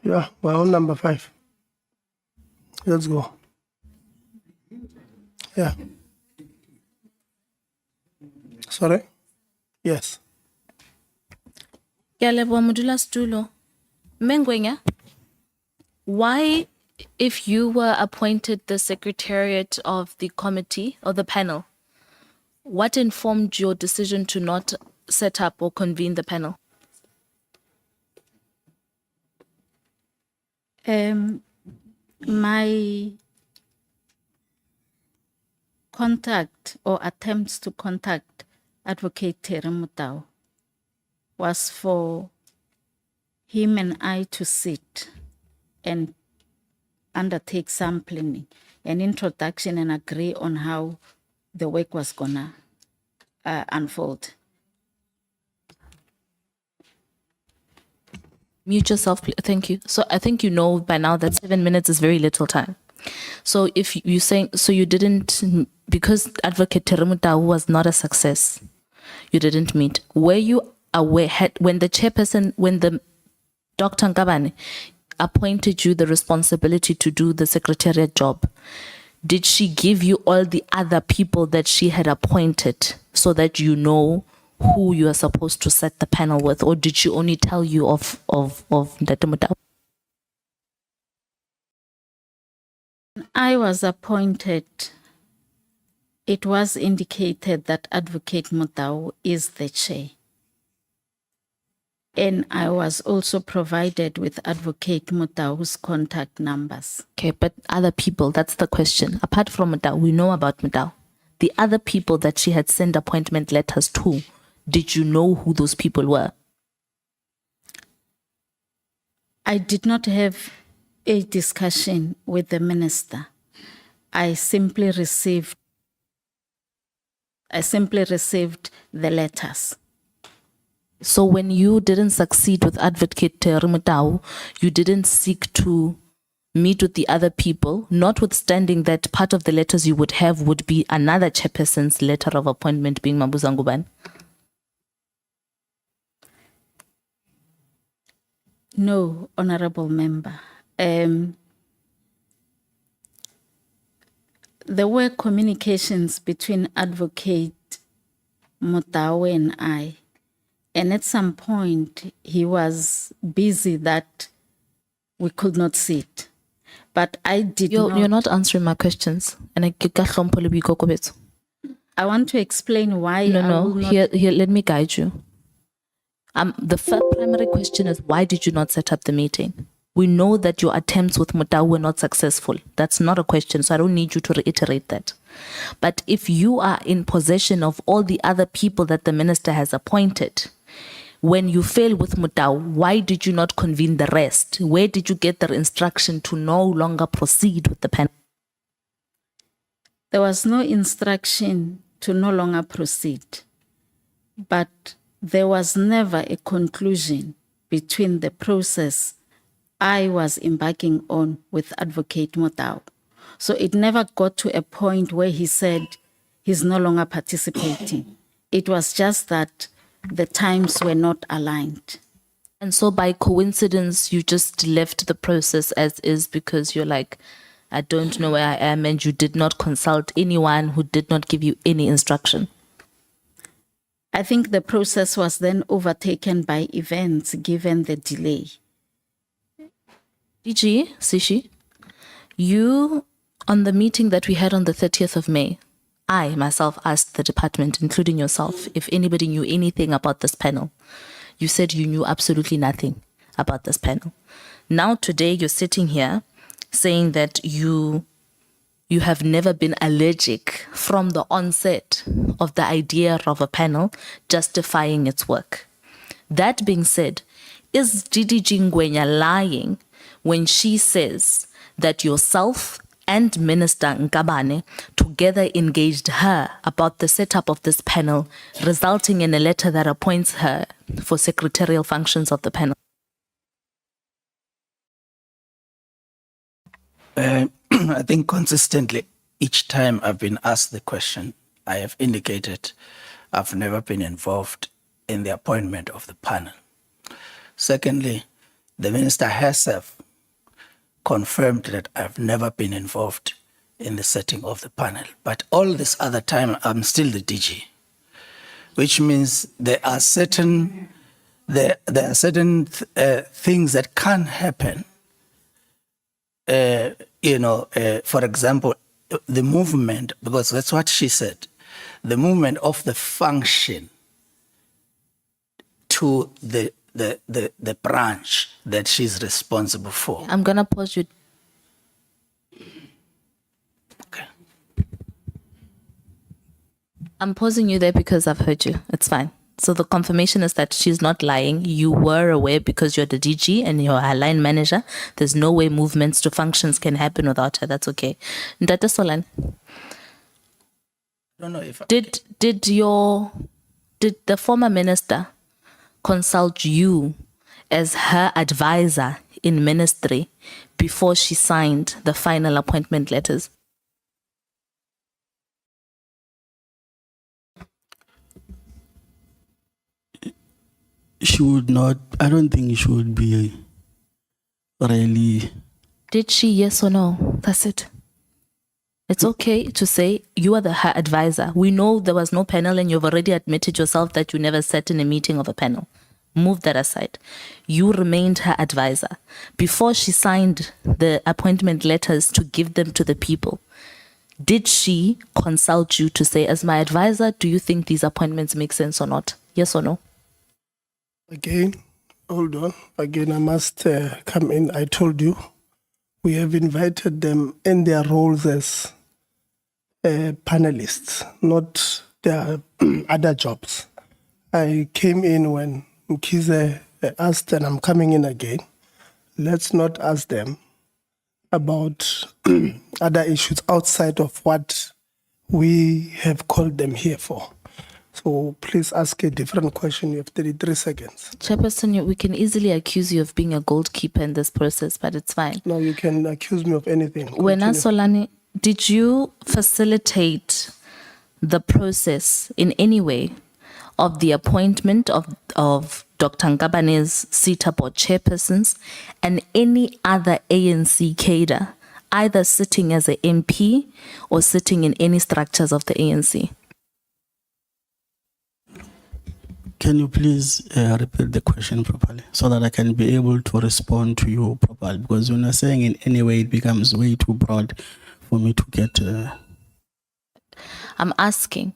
Yeah, we're on number 5. Let's go. Yeah. Sorry? Yes. Yalebo Modula Stulo. Mengwenya, why, if you were appointed the secretariat of the committee or the panel, what informed your decision to not set up or convene the panel? My contact or attempts to contact Advocate Tere Mutau was for him and I to sit and undertake some planning, an introduction, and agree on how the work was gonna unfold. Mute yourself, please. Thank you. So I think you know by now that 7 minutes is very little time. So if you saying, so you didn't, because Advocate Teremutau was not a success, you didn't meet. Were you aware, when the chairperson, when the Dr. Nkabane appointed you the responsibility to do the secretariat job, did she give you all the other people that she had appointed so that you know who you are supposed to set the panel with, or did she only tell you of Ndatemutau? I was appointed, it was indicated that Advocate Mutau is the chair. And I was also provided with Advocate Mutau's contact numbers. Okay, but other people, that's the question. Apart from Mutau, we know about Mutau. The other people that she had sent appointment letters to, did you know who those people were? I did not have a discussion with the minister. I simply received the letters. So when you didn't succeed with Advocate Teremutau, you didn't seek to meet with the other people, notwithstanding that part of the letters you would have would be another chairperson's letter of appointment being Mabuza Ngubane? No, honorable member. There were communications between Advocate Mutau and I. And at some point, he was busy that we could not sit. But I did not. You're not answering my questions. And I want to explain why. No. Here, let me guide you. The first primary question is, why did you not set up the meeting? We know that your attempts with Mutau were not successful. That's not a question, so I don't need you to reiterate that. But if you are in possession of all the other people that the minister has appointed, when you fail with Mutau, why did you not convene the rest? Where did you get the instruction to no longer proceed with the panel? There was no instruction to no longer proceed, but there was never a conclusion between the process I was embarking on with Advocate Mutau. So it never got to a point where he said he's no longer participating. It was just that the times were not aligned. And so by coincidence, you just left the process as is because you're like, I don't know where I am, and you did not consult anyone who did not give you any instruction. I think the process was then overtaken by events given the delay. DG, Sishi, you, on the meeting that we had on the 30th of May, I myself asked the department, including yourself, if anybody knew anything about this panel. You said you knew absolutely nothing about this panel. Now today you're sitting here saying that you have never been allergic from the onset of the idea of a panel justifying its work. That being said, is DDG Ngwenya lying when she says that yourself and Minister Nkabane together engaged her about the setup of this panel, resulting in a letter that appoints her for secretarial functions of the panel? I think consistently, each time I've been asked the question, I have indicated I've never been involved in the appointment of the panel. Secondly, the minister herself confirmed that I've never been involved in the setting of the panel. But all this other time, I'm still the DG, which means there are certain things that can happen. For example, the movement, because that's what she said, the movement of the function to the branch that she's responsible for. I'm going to pause you. Okay. I'm pausing you there because I've heard you. It's fine. So the confirmation is that she's not lying. You were aware because you're the DG and you're her line manager. There's no way movements to functions can happen without her. That's okay. Ndata Solan, I don't know if did the former minister consult you as her advisor in ministry before she signed the final appointment letters? She would not, I don't think she would be really. Did she, yes or no? That's it. It's okay to say you are her advisor. We know there was no panel and you've already admitted yourself that you never sat in a meeting of a panel. Move that aside. You remained her advisor. Before she signed the appointment letters to give them to the people, did she consult you to say, as my advisor, do you think these appointments make sense or not? Yes or no? Again, hold on. Again, I must come in. I told you, we have invited them in their roles as panelists, not their other jobs. I came in when Mkhize asked, and I'm coming in again. Let's not ask them about other issues outside of what we have called them here for. So please ask a different question. You have 33 seconds. Chairperson, we can easily accuse you of being a goalkeeper in this process, but it's fine. No, you can accuse me of anything. Wena Solani, did you facilitate the process in any way of the appointment of Dr. Ngabane's CETA board chairpersons and any other ANC cadre, either sitting as an MP or sitting in any structures of the ANC? Can you please repeat the question properly so that I can be able to respond to you properly? Because when you're saying in any way, it becomes way too broad for me to get. I'm asking,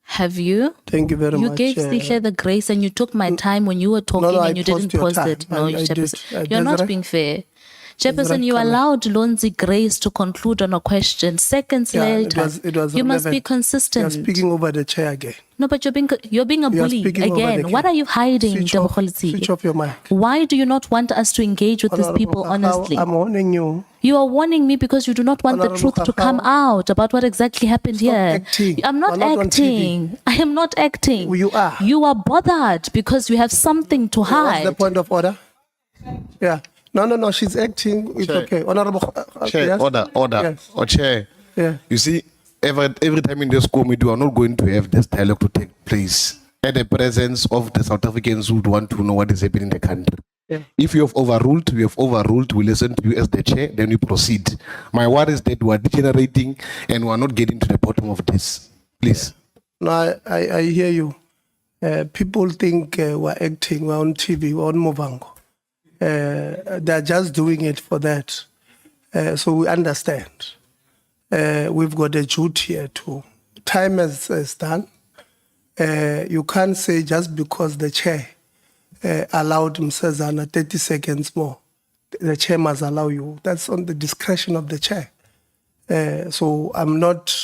have you? Thank you very much. You gave Sihle the grace and you took my time when you were talking and you didn't pause it. No, Chairperson, you're not being fair. Chairperson, you allowed Lonzi Grace to conclude on a question. Seconds later, it was you must be relevant. consistent. You're speaking over the chair again. No, but you're being a bully speaking over again. the What are you hiding, Switch off your mic. Why do you not want us to engage with these people honestly? I'm warning you. You are warning me because you do not want the Honorable truth to come out about what exactly happened here. acting. I'm not You're not on acting. I am not acting. Well, you are. You are bothered because you have something to What's hide. the point of order? Yeah. No, she's acting. It's Chair. okay. Honorable. Chair, Yes? order. Yes. Or chair. Yeah. You see, every time in this committee, we are not going to have this dialogue to take place at the presence of the South Africans who would want to know what is happening in the country. Yeah. If you have overruled, we have overruled. We listen to you as the chair, then we proceed. My word is that we are degenerating and we are not getting to the bottom of this. Please. No, I hear you. People think we're acting, we're on TV, we're on Movango. They're just doing it for that. So we understand. We've got a duty here too. Time is done. You can't say just because the chair allowed Msezana 30 seconds more, the chair must allow you. That's on the discretion of the chair. So I'm not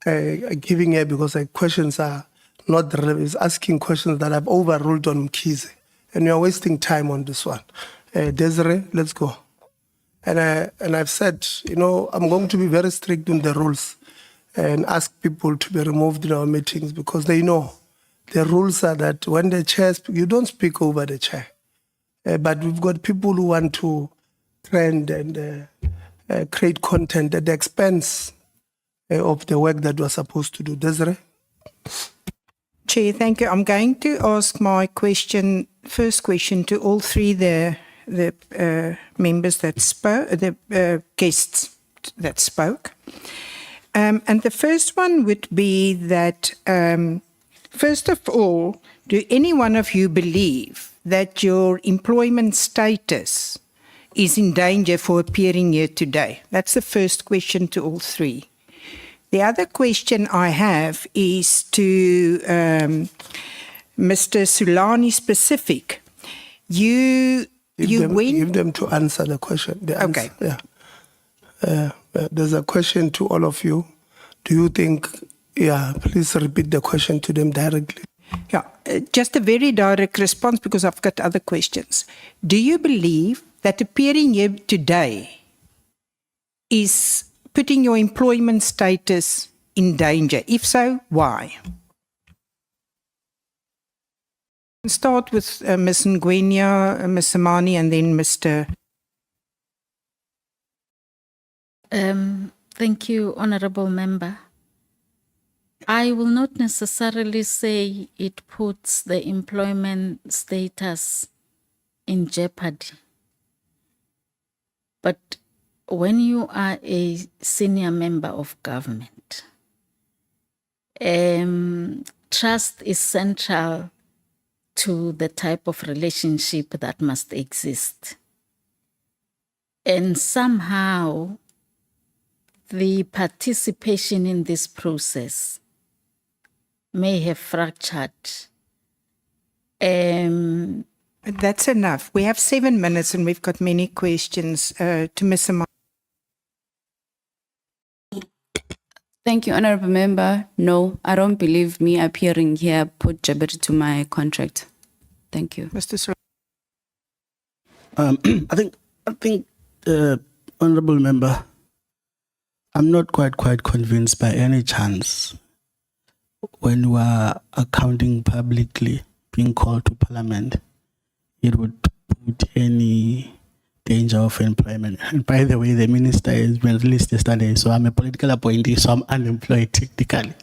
giving her because the questions are not relevant. It's asking questions that I've overruled on Mkhize. And you're wasting time on this one. Desiree, let's go. And I've said, I'm going to be very strict on the rules and ask people to be removed in our meetings because they know the rules are that when the chair speaks, you don't speak over the chair. But we've got people who want to trend and create content at the expense of the work that we're supposed to do. Desiree? Chair, thank you. I'm going to ask my first question to all three there, the members that spoke, the guests that spoke. And the first one would be that, first of all, do any one of you believe that your employment status is in danger for appearing here today? That's the first question to all three. The other question I have is to Mr. Sulani specific. Give them to answer the question. Okay. Yeah. There's a question to all of you. Do you think, please repeat the question to them directly. Yeah, just a very direct response because I've got other questions. Do you believe that appearing here today is putting your employment status in danger? If so, why? Start with Ms. Ngwenya, Ms. Samani, and then Mr. Thank you, Honorable Member. I will not necessarily say it puts the employment status in jeopardy. But when you are a senior member of government, trust is central to the type of relationship that must exist. And somehow, the participation in this process may have fractured. That's enough. We have 7 minutes and we've got many questions to Ms. Samani. Thank you, Honorable Member. No, I don't believe me appearing here put jeopardy to my contract. Thank you. Mr. Sulani. I think, Honorable Member, I'm not quite convinced by any chance when you are accounting publicly, being called to Parliament, it would put any danger of employment. And by the way, the minister has been released yesterday, so I'm a political appointee, so I'm unemployed technically.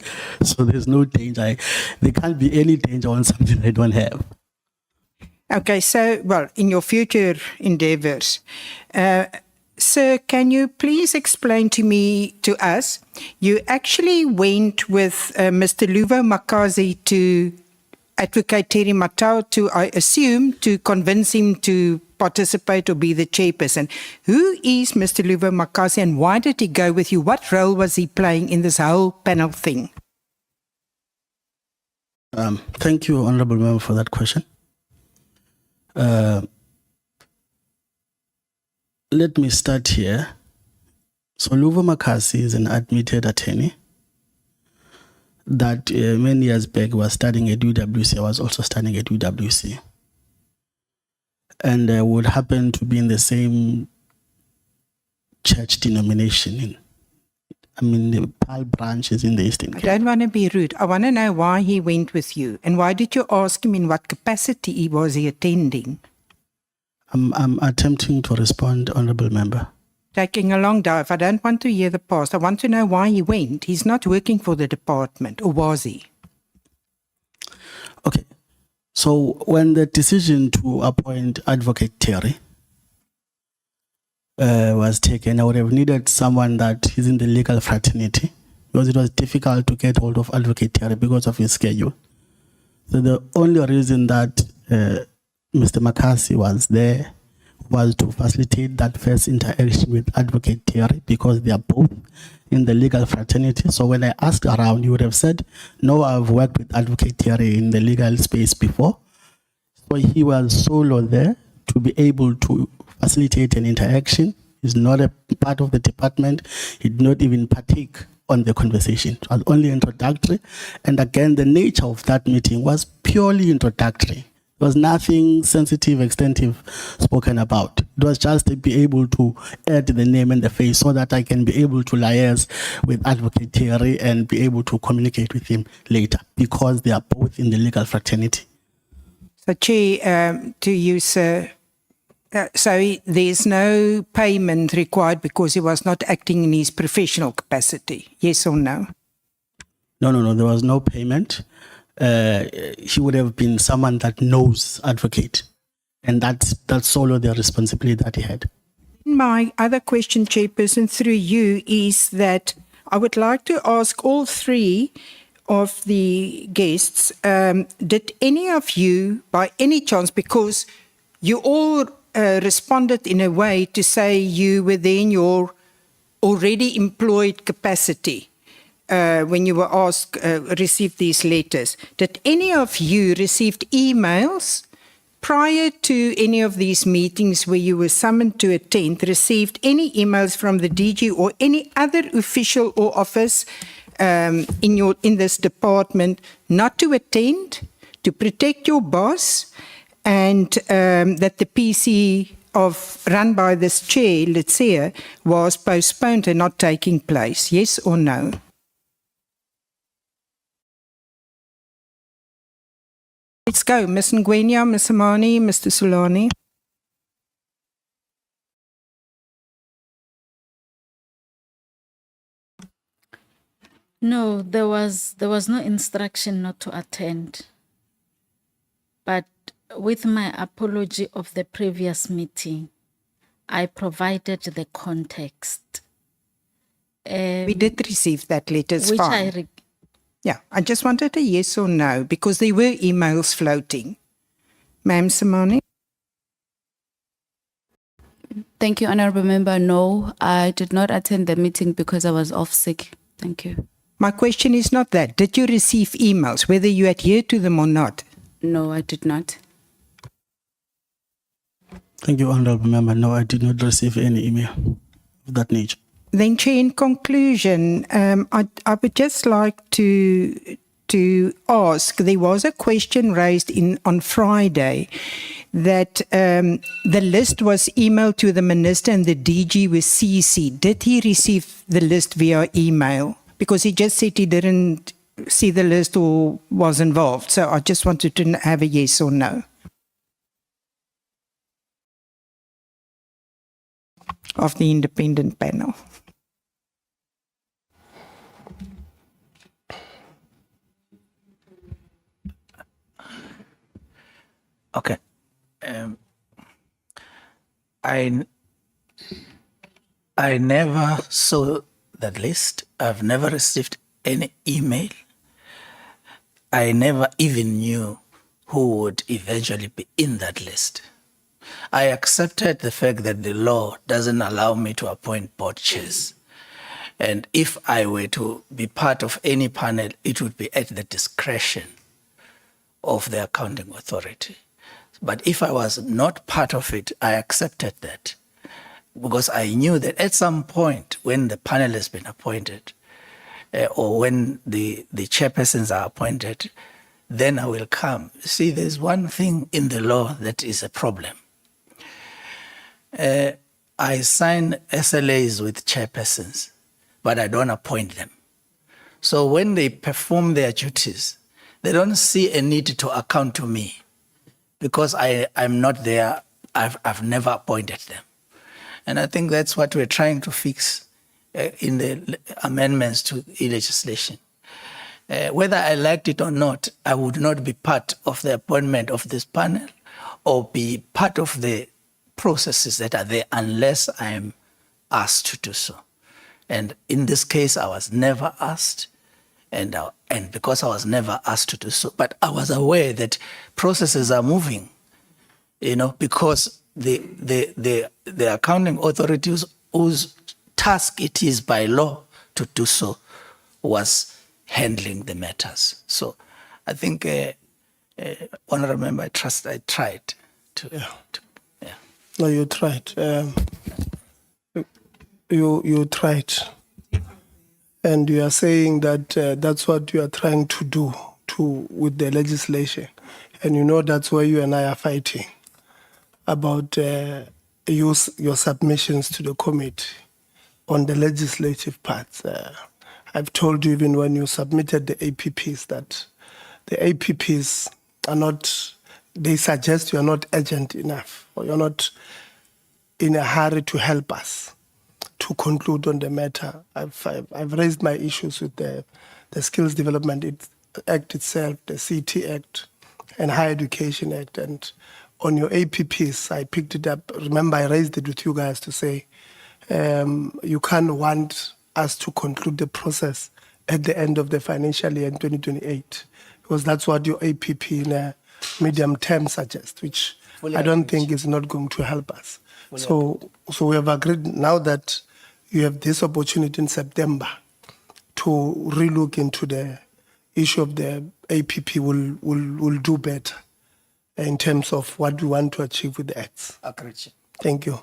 So there's no danger. There can't be any danger on something I don't have. Okay, so, well, in your future endeavors, sir, can you please explain to us, you actually went with Mr. Luvo Makazi to Advocate Terry Matau to, I assume, to convince him to participate or be the chairperson. Who is Mr. Luvo Makazi and why did he go with you? What role was he playing in this whole panel thing? Thank you, Honorable Member, for that question. Let me start here. So Luvo Makasi is an admitted attorney that many years back was studying at UWC. I was also studying at UWC. And would happen to be in the same church denomination. The PAL branch is in the Eastern Cape. I don't want to be rude. I want to know why he went with you and why did you ask him in what capacity was he attending? I'm attempting to respond, Honorable Member. Taking a long dive. I don't want to hear the past. I want to know why he went. He's not working for the department, or was he? Okay. So when the decision to appoint Advocate Terry was taken, I would have needed someone that is in the legal fraternity because it was difficult to get hold of Advocate Terry because of his schedule. So the only reason that Mr. Makasi was there was to facilitate that first interaction with Advocate Terry because they are both in the legal fraternity. So when I asked around, you would have said, no, I've worked with Advocate Terry in the legal space before. So he was solo there to be able to facilitate an interaction. He's not a part of the department. He did not even partake on the conversation. It was only introductory. And again, the nature of that meeting was purely introductory. There was nothing sensitive, extensive spoken about. It was just to be able to add the name and the face so that I can be able to liaise with Advocate Terry and be able to communicate with him later because they are both in the legal fraternity. So, Chair, to you, sir, so there's no payment required because he was not acting in his professional capacity, yes or no? No, there was no payment. He would have been someone that knows Advocate And that's solo the responsibility that he had. My other question, Chairperson, through you, is that I would like to ask all three of the guests, did any of you, by any chance, because you all responded in a way to say you were there in your already employed capacity when you were asked, received these letters, did any of you received emails prior to any of these meetings where you were summoned to attend, received any emails from the DG or any other official or office in this department not to attend, to protect your boss, and that the PC run by this chair, let's say, was postponed and not taking place? Yes or no? Let's go. Ms. Ngwenya, Ms. Amani, Mr. Solani. No, there was no instruction not to attend. But with my apology of the previous meeting, I provided the context. We did receive that letter. It's which fine. Yeah, I just wanted a yes or no because there were emails floating. Ma'am Samani? Thank you, Honorable Member. No, I did not attend the meeting because I was off sick. Thank you. My question is not that. Did you receive emails, whether you adhere to them or not? No, I did not. Thank you, Honorable Member. No, I did not receive any email of that nature. Then, Chair, in conclusion, I would just like to ask, there was a question raised on Friday that the list was emailed to the Minister and the DG was CC. Did he receive the list via email? Because he just said he didn't see the list or was involved. So I just wanted to have a yes or no. Of the independent panel. Okay. I never saw that list. I've never received any email. I never even knew who would eventually be in that list. I accepted the fact that the law doesn't allow me to appoint board chairs. And if I were to be part of any panel, it would be at the discretion of the accounting authority. But if I was not part of it, I accepted that because I knew that at some point when the panel has been appointed or when the chairpersons are appointed, then I will come. See, there's one thing in the law that is a problem. I sign SLAs with chairpersons, but I don't appoint them. So when they perform their duties, they don't see a need to account to me because I'm not there. I've never appointed them. And I think that's what we're trying to fix in the amendments to the legislation. Whether I liked it or not, I would not be part of the appointment of this panel or be part of the processes that are there unless I'm asked to do so. And in this case, I was never asked, and because I was never asked to do so, but I was aware that processes are moving, because the accounting authorities whose task it is by law to do so was handling the matters. So I think, Honourable Member, I tried to. Yeah. No, you tried. You tried. And you are saying that that's what you are trying to do with the legislation. And that's why you and I are fighting about your submissions to the committee on the legislative parts. I've told you even when you submitted the APPs that the APPs are not, they suggest you are not urgent enough or you're not in a hurry to help us to conclude on the matter. I've raised my issues with the Skills Development Act itself, the CT Act, and Higher Education Act, and on your APPs, I picked it up. Remember, I raised it with you guys to say you can't want us to conclude the process at the end of the financial year in 2028, because that's what your APP in a medium term suggests, which Fully I don't agreed. think is not going to help us. So we have agreed now that you have this opportunity in September to relook into the issue of the APP. Will do better in terms of what we want to achieve with the acts. Agreed. Thank you.